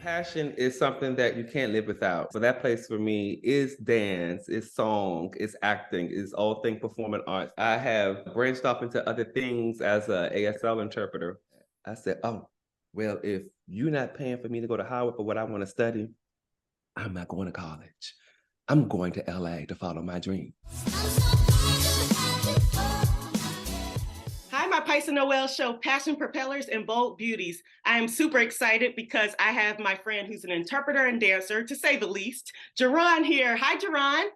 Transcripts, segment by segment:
Passion is something that you can't live without. So that place for me is dance, is song, is acting, is all thing performing arts. I have branched off into other things as a ASL interpreter. I said, oh, well, if you're not paying for me to go to Howard for what I want to study, I'm not going to college. I'm going to LA to follow my dream. Hi, my Pysa Noel Show, Passion Propellers and Bold Beauties. I am super excited because I have my friend who's an interpreter and dancer, to say the least, Jaron here. Hi, Jaron.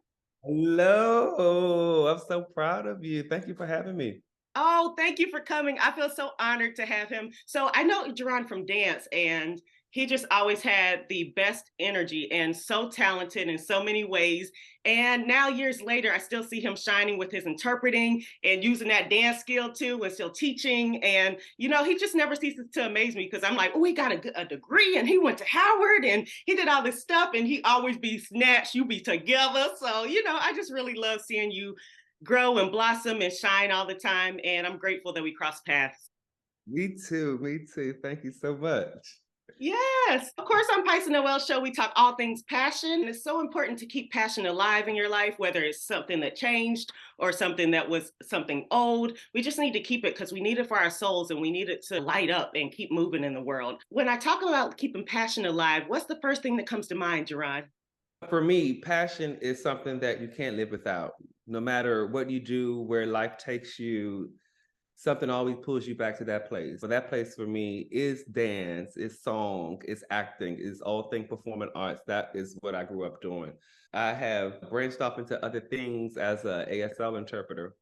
Hello. I'm so proud of you. Thank you for having me. Oh, thank you for coming. I feel so honored to have him. So I know Jaron from dance, and he just always had the best energy and so talented in so many ways. And now, years later, I still see him shining with his interpreting and using that dance skill too, and still teaching. And, he just never ceases to amaze me because I'm like, oh, he got a degree and he went to Howard and he did all this stuff, and he always be snatched, you be together. So, I just really love seeing you grow and blossom and shine all the time. And I'm grateful that we cross paths. Me too. Me too. Thank you so much. Yes, of course, on Pysa Noel Show, we talk all things passion. It's so important to keep passion alive in your life, whether it's something that changed or something that was something old. We just need to keep it because we need it for our souls and we need it to light up and keep moving in the world. When I talk about keeping passion alive, what's the first thing that comes to mind, Jaron? For me, passion is something that you can't live without. No matter what you do, where life takes you, something always pulls you back to that place. So that place for me is dance, is song, is acting, is all thing performing arts. That is what I grew up doing. I have branched off into other things as a ASL interpreter.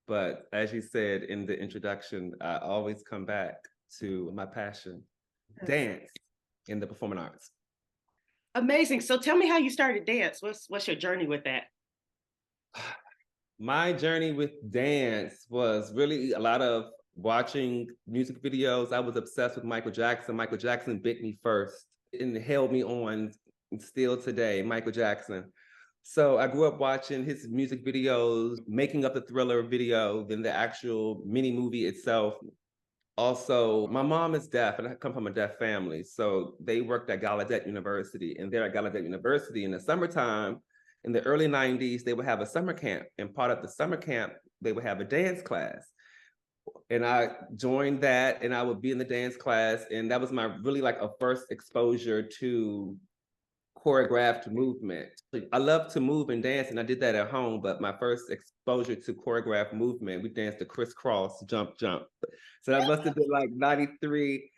But as you said in the introduction, I always come back to my passion, dance in the performing arts. Amazing. So tell me how you started dance. What's your journey with that? My journey with dance was really a lot of watching music videos. I was obsessed with Michael Jackson. Michael Jackson bit me first and held me on still today, Michael Jackson. So I grew up watching his music videos, making up the Thriller video, then the actual mini movie itself. Also, my mom is deaf and I come from a deaf family. So they worked at Gallaudet University, and there at Gallaudet University in the summertime, in the early 90s, they would have a summer camp. And part of the summer camp, they would have a dance class. And I joined that and I would be in the dance class. And that was my really like a first exposure to choreographed movement. I love to move and dance, and I did that at home, but my first exposure to choreographed movement, we danced the crisscross, jump, jump. So that must have been like 93,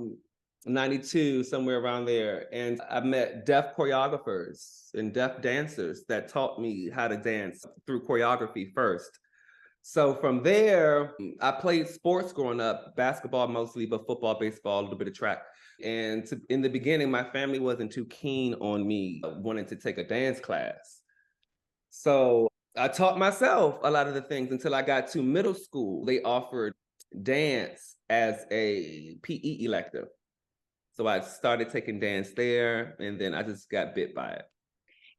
92, somewhere around there. And I met deaf choreographers and deaf dancers that taught me how to dance through choreography first. So from there, I played sports growing up, basketball mostly, but football, baseball, a little bit of track. And in the beginning, my family wasn't too keen on me wanting to take a dance class. So I taught myself a lot of the things until I got to middle school. They offered dance as a PE elective. So I started taking dance there, and then I just got bit by it.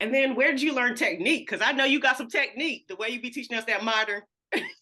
And then where did you learn technique? Because I know you got some technique, the way you be teaching us that modern.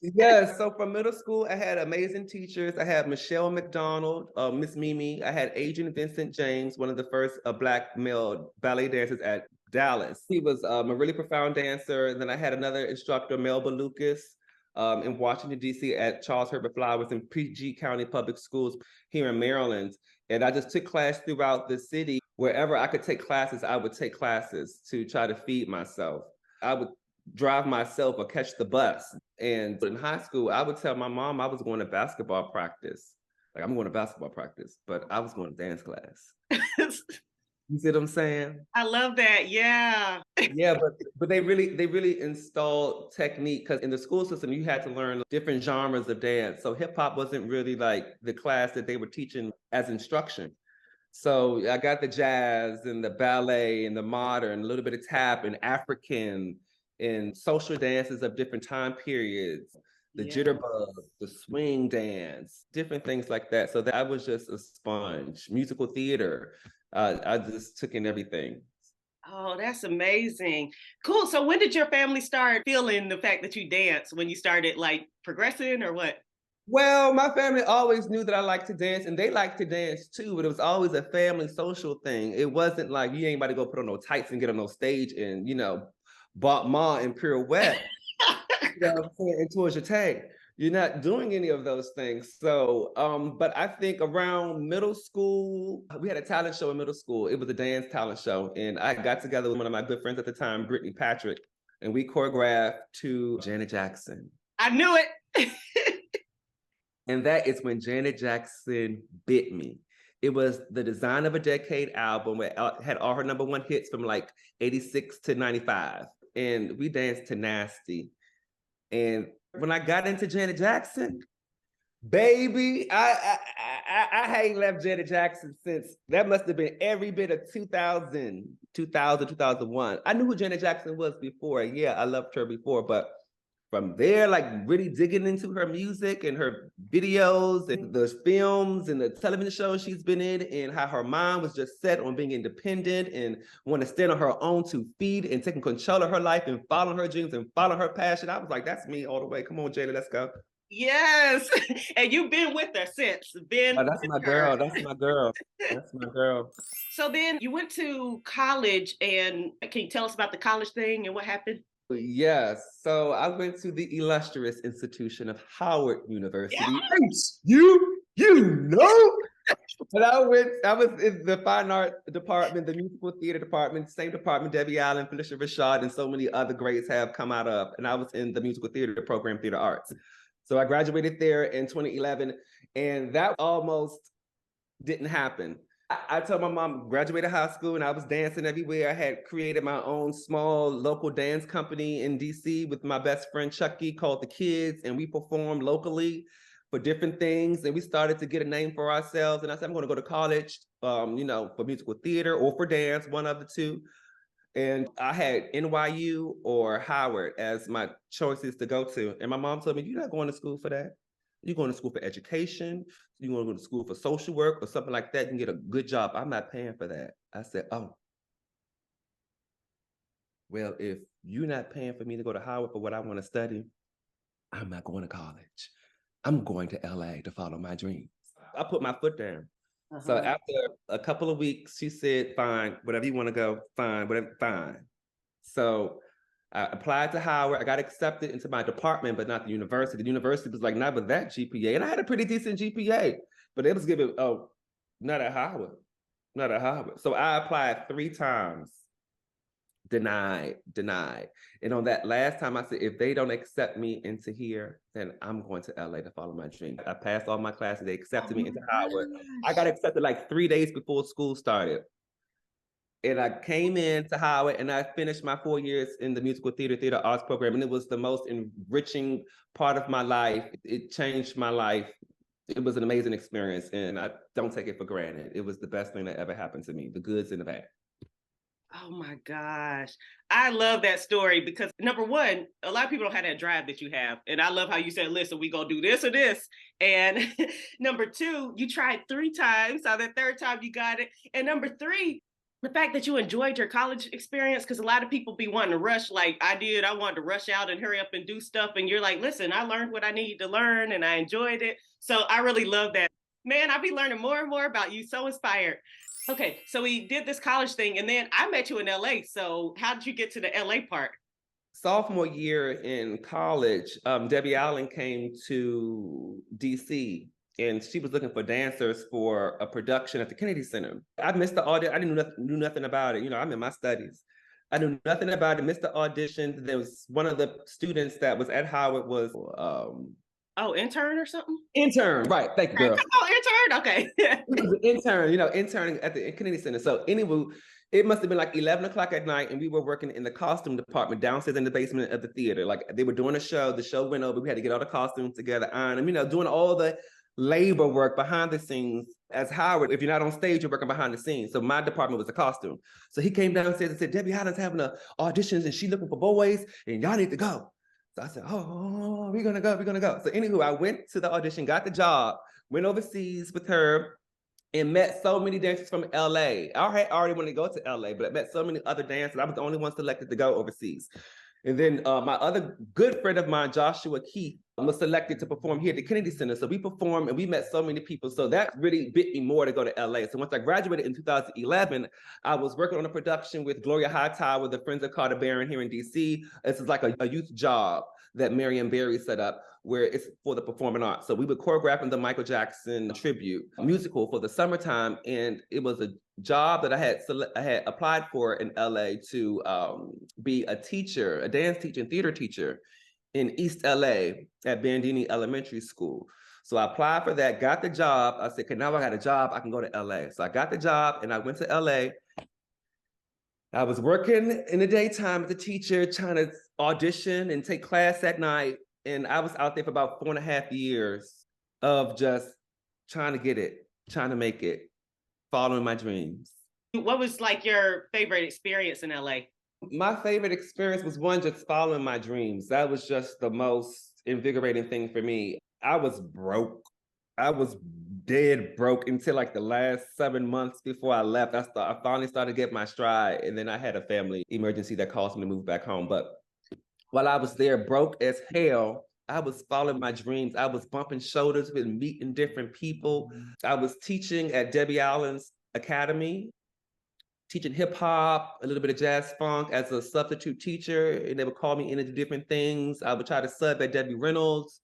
Yes, so from middle school, I had amazing teachers. I had Michelle McDonald, Miss Mimi. I had Adrian Vincent James, one of the first Black male ballet dancers at Dallas. He was a really profound dancer. And then I had another instructor, Melba Lucas, in Washington, D.C. at Charles Herbert Flowers in PG County Public Schools here in Maryland. And I just took class throughout the city. Wherever I could take classes, I would take classes to try to feed myself. I would drive myself or catch the bus. And in high school, I would tell my mom I was going to basketball practice. Like, I'm going to basketball practice, but I was going to dance class. You see what I'm saying? I love that. Yeah. Yeah, but they really installed technique, because in the school system you had to learn different genres of dance. So hip hop wasn't really like the class that they were teaching as instruction. So I got the jazz and the ballet and the modern, a little bit of tap and African and social dances of different time periods, the jitterbug, the swing dance, different things like that. So that I was just a sponge. Musical theater, I just took in everything. Oh, that's amazing. Cool. So when did your family start feeling the fact that you dance? When you started like progressing or what? Well, my family always knew that I liked to dance, and they liked to dance too, but it was always a family social thing. It wasn't like you ain't about to go put on no tights and get on no stage and, bop ma and pirouette, and towards your tag. You're not doing any of those things. So, but I think around middle school, we had a talent show in middle school. It was a dance talent show. And I got together with one of my good friends at the time, Brittany Patrick, and we choreographed to Janet Jackson. I knew it. And that is when Janet Jackson bit me. It was the Design of a Decade album where it had all her #1 hits from like 86 to 95. And we danced to Nasty. And when I got into Janet Jackson, baby, I ain't left Janet Jackson since that must have been every bit of 2001. I knew who Janet Jackson was before. Yeah, I loved her before, but from there, like really digging into her music and her videos and the films and the television shows she's been in, and how her mind was just set on being independent and want to stand on her own 2 feet and taking control of her life and following her dreams and following her passion. I was like, that's me all the way. Come on, Jada, let's go. Yes. And you've been with her since. That's my girl. That's my girl. That's my girl. So then you went to college, and can you tell us about the college thing and what happened? Yes. So I went to the illustrious institution of Howard University. Yes. You know. But I was in the fine art department, the musical theater department, same department Debbie Allen, Felicia Rashad, and so many other greats have come out of. And I was in the musical theater program, theater arts. So I graduated there in 2011, and that almost didn't happen. I told my mom, graduated high school, and I was dancing everywhere. I had created my own small local dance company in DC with my best friend Chucky called The Kids, and we performed locally for different things. And we started to get a name for ourselves. And I said, I'm going to go to college, for musical theater or for dance, one of the two. And I had NYU or Howard as my choices to go to. And my mom told me, you're not going to school for that. You're going to school for education. You want to go to school for social work or something like that. You can get a good job. I'm not paying for that. I said, oh, well, if you're not paying for me to go to Howard for what I want to study, I'm not going to college. I'm going to LA to follow my dreams. I put my foot down. So after a couple of weeks, she said, fine, whatever you want to go, fine, whatever, fine. So I applied to Howard. I got accepted into my department, but not the university. The university was like, not with that GPA. And I had a pretty decent GPA, but it was given, not at Howard, not at Howard. So I applied 3 times, denied. And on that last time, I said, if they don't accept me into here, then I'm going to LA to follow my dream. I passed all my classes. They accepted me into Howard. I got accepted like 3 days before school started. And I came into Howard and I finished my 4 years in the musical theater arts program. And it was the most enriching part of my life. It changed my life. It was an amazing experience. And I don't take it for granted. It was the best thing that ever happened to me, the goods and the bad. Oh my gosh. I love that story because number one, a lot of people don't have that drive that you have. And I love how you said, listen, we gonna do this or this. And number 2, you tried 3 times. So that 3rd time you got it. And number 3, the fact that you enjoyed your college experience, because a lot of people be wanting to rush like I did. I wanted to rush out and hurry up and do stuff. And you're like, listen, I learned what I needed to learn and I enjoyed it. So I really love that. Man, I'll be learning more and more about you. So inspired. Okay, so we did this college thing and then I met you in LA. So how did you get to the LA part? Sophomore year in college, Debbie Allen came to DC and she was looking for dancers for a production at the Kennedy Center. I missed the audition. I knew nothing about it. I'm in my studies. I knew nothing about it, missed the audition. There was one of the students that was at Howard was intern or something? Intern, right. Thank you, girl. Intern, okay. He was an intern, interning at the Kennedy Center. So anyway, it must have been like 11 o'clock at night and we were working in the costume department downstairs in the basement of the theater. Like they were doing a show, the show went over, we had to get all the costumes together, iron them, doing all the labor work behind the scenes. As Howard, if you're not on stage, you're working behind the scenes. So my department was the costume. So he came downstairs and said, Debbie Allen's having auditions and she's looking for boys and y'all need to go. So I said, oh, we're gonna go. So anywho, I went to the audition, got the job, went overseas with her and met so many dancers from LA. I had already wanted to go to LA, but I met so many other dancers. I was the only one selected to go overseas. And then my other good friend of mine, Joshua Keith, was selected to perform here at the Kennedy Center. So we performed and we met so many people. So that really bit me more to go to LA. So once I graduated in 2011, I was working on a production with Gloria Hightower, the Friends of Carter Barron here in DC. This is like a youth job that Marianne Barry set up, where it's for the performing arts. So we were choreographing the Michael Jackson tribute musical for the summertime. And it was a job that I had applied for in LA to be a teacher, a dance teacher and theater teacher in East LA at Bandini Elementary School. So I applied for that, got the job. I said, okay, now I got a job, I can go to LA. So I got the job and I went to LA. I was working in the daytime as a teacher, trying to audition and take class at night. And I was out there for about 4.5 years of just trying to get it, trying to make it, following my dreams. What was like your favorite experience in LA? My favorite experience was one, just following my dreams. That was just the most invigorating thing for me. I was broke. I was dead broke until like the last 7 months before I left. I finally started to get my stride. And then I had a family emergency that caused me to move back home. But while I was there broke as hell, I was following my dreams. I was bumping shoulders with meeting different people. I was teaching at Debbie Allen's Academy, teaching hip hop, a little bit of jazz funk as a substitute teacher. And they would call me in to do different things. I would try to sub at Debbie Reynolds.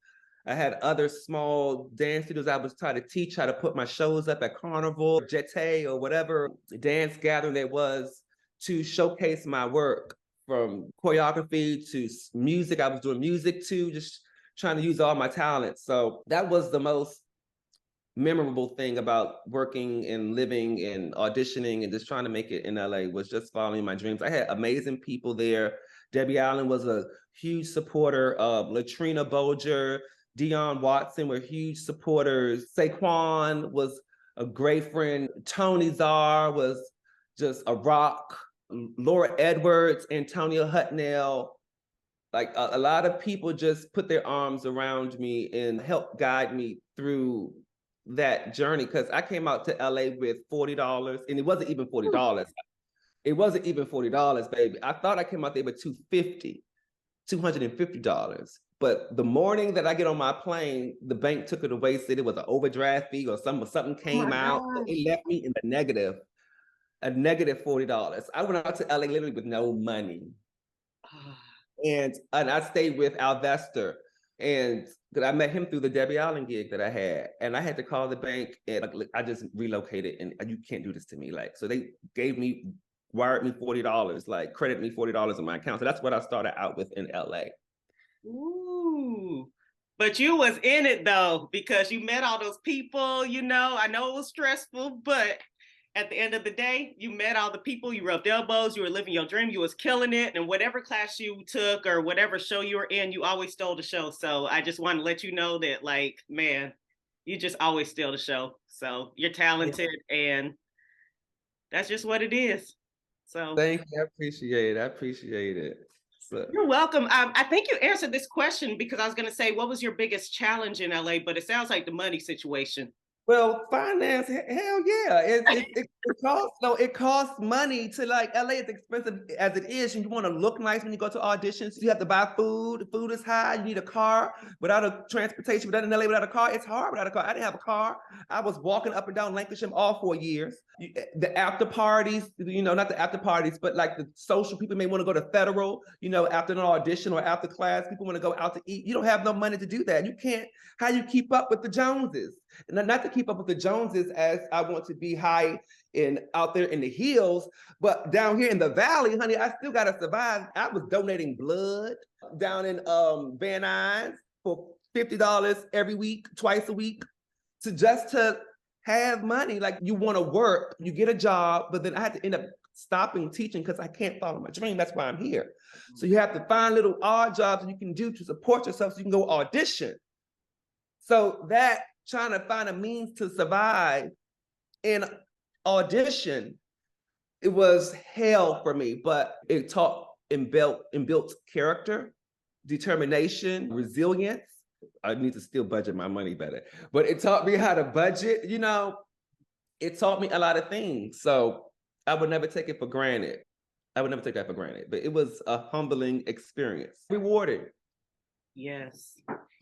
I had other small dance studios I was trying to teach how to put my shows up at Carnival, Jetty, or whatever dance gathering there was to showcase my work, from choreography to music. I was doing music too, just trying to use all my talents. So that was the most memorable thing about working and living and auditioning and just trying to make it in LA, was just following my dreams. I had amazing people there. Debbie Allen was a huge supporter of Latrina Bolger, Dionne Watson were huge supporters. Saquon was a great friend. Tony Czar was just a rock. Laura Edwards, Antonia Hutnell, like a lot of people just put their arms around me and helped guide me through that journey, because I came out to LA with $40 and it wasn't even $40. It wasn't even $40, baby. I thought I came out there with $250. But the morning that I get on my plane, the bank took it away, said it was an overdraft fee or something came out. It left me in the negative, a negative $40. I went out to LA literally with no money. And I stayed with Al Vester, and I met him through the Debbie Allen gig that I had. And I had to call the bank, and I just relocated, and you can't do this to me. Like, so they wired me $40, like credit me $40 in my account. So that's what I started out with in LA. Ooh, but you was in it though, because you met all those people, I know it was stressful, but at the end of the day, you met all the people, you rubbed elbows, you were living your dream, you was killing it. And whatever class you took or whatever show you were in, you always stole the show. So I just want to let you know that, like, man, you just always steal the show. So you're talented, and that's just what it is. So thank you. I appreciate it. So. You're welcome. I think you answered this question, because I was going to say, what was your biggest challenge in LA? But it sounds like the money situation. Well, finance, hell yeah. It costs money to, like, LA is expensive as it is. And you want to look nice when you go to auditions. You have to buy food. Food is high. You need a car. Without a transportation, in LA without a car, it's hard without a car. I didn't have a car. I was walking up and down Lancashire all 4 years. The after parties, not the after parties, but like the social, people may want to go to Federal, after an audition or after class, people want to go out to eat. You don't have no money to do that. You can't, how you keep up with the Joneses? And not to keep up with the Joneses as I want to be high and out there in the hills, but down here in the valley, honey, I still gotta survive. I was donating blood down in Van Nuys for $50 every week, twice a week, to have money. Like, you want to work, you get a job, but then I had to end up stopping teaching because I can't follow my dream. That's why I'm here. So you have to find little odd jobs that you can do to support yourself so you can go audition. So that, trying to find a means to survive in audition, it was hell for me, but it taught and built character, determination, resilience. I need to still budget my money better, but it taught me how to budget. It taught me a lot of things. So I would never take it for granted. I would never take that for granted, but it was a humbling experience, rewarding. Yes.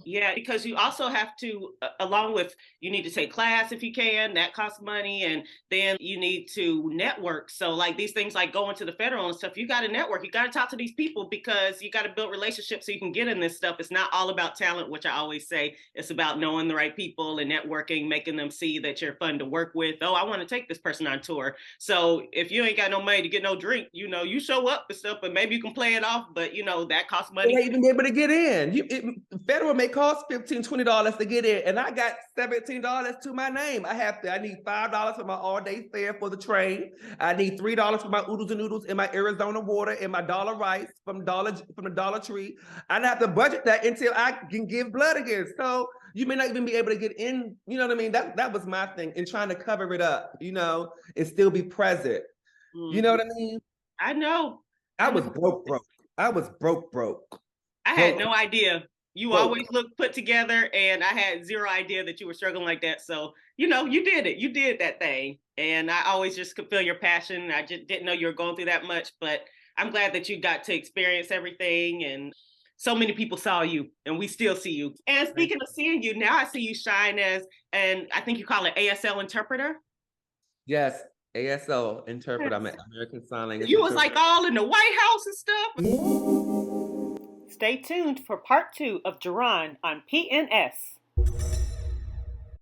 Yeah, because you also have to, along with, you need to take class if you can, that costs money. And then you need to network. So, like these things like going to the federal and stuff, you got to network. You got to talk to these people because you got to build relationships so you can get in this stuff. It's not all about talent, which I always say. It's about knowing the right people and networking, making them see that you're fun to work with. Oh, I want to take this person on tour. So, if you ain't got no money to get no drink, you show up and stuff, and maybe you can play it off, but that costs money. They even be able to get in. Federal may cost $15, $20 to get in, and I got $17 to my name. I need $5 for my all-day fare for the train. I need $3 for my oodles and noodles and my Arizona water and my dollar rice from the Dollar Tree. I have to budget that until I can give blood again. So you may not even be able to get in. You know what I mean? That was my thing in trying to cover it up, and still be present. You know what I mean? I know. I was broke. I was broke. I had no idea. You always look put together, and I had zero idea that you were struggling like that. So, you did it. You did that thing. And I always just could feel your passion. I just didn't know you were going through that much, but I'm glad that you got to experience everything. And so many people saw you, and we still see you. And speaking of seeing you, now I see you shine as, and I think you call it ASL Interpreter. Yes, ASL Interpreter. I'm an American Sign Language You was interpreter. like all in the White House and stuff. Stay tuned for part 2 of Jaron on PNS.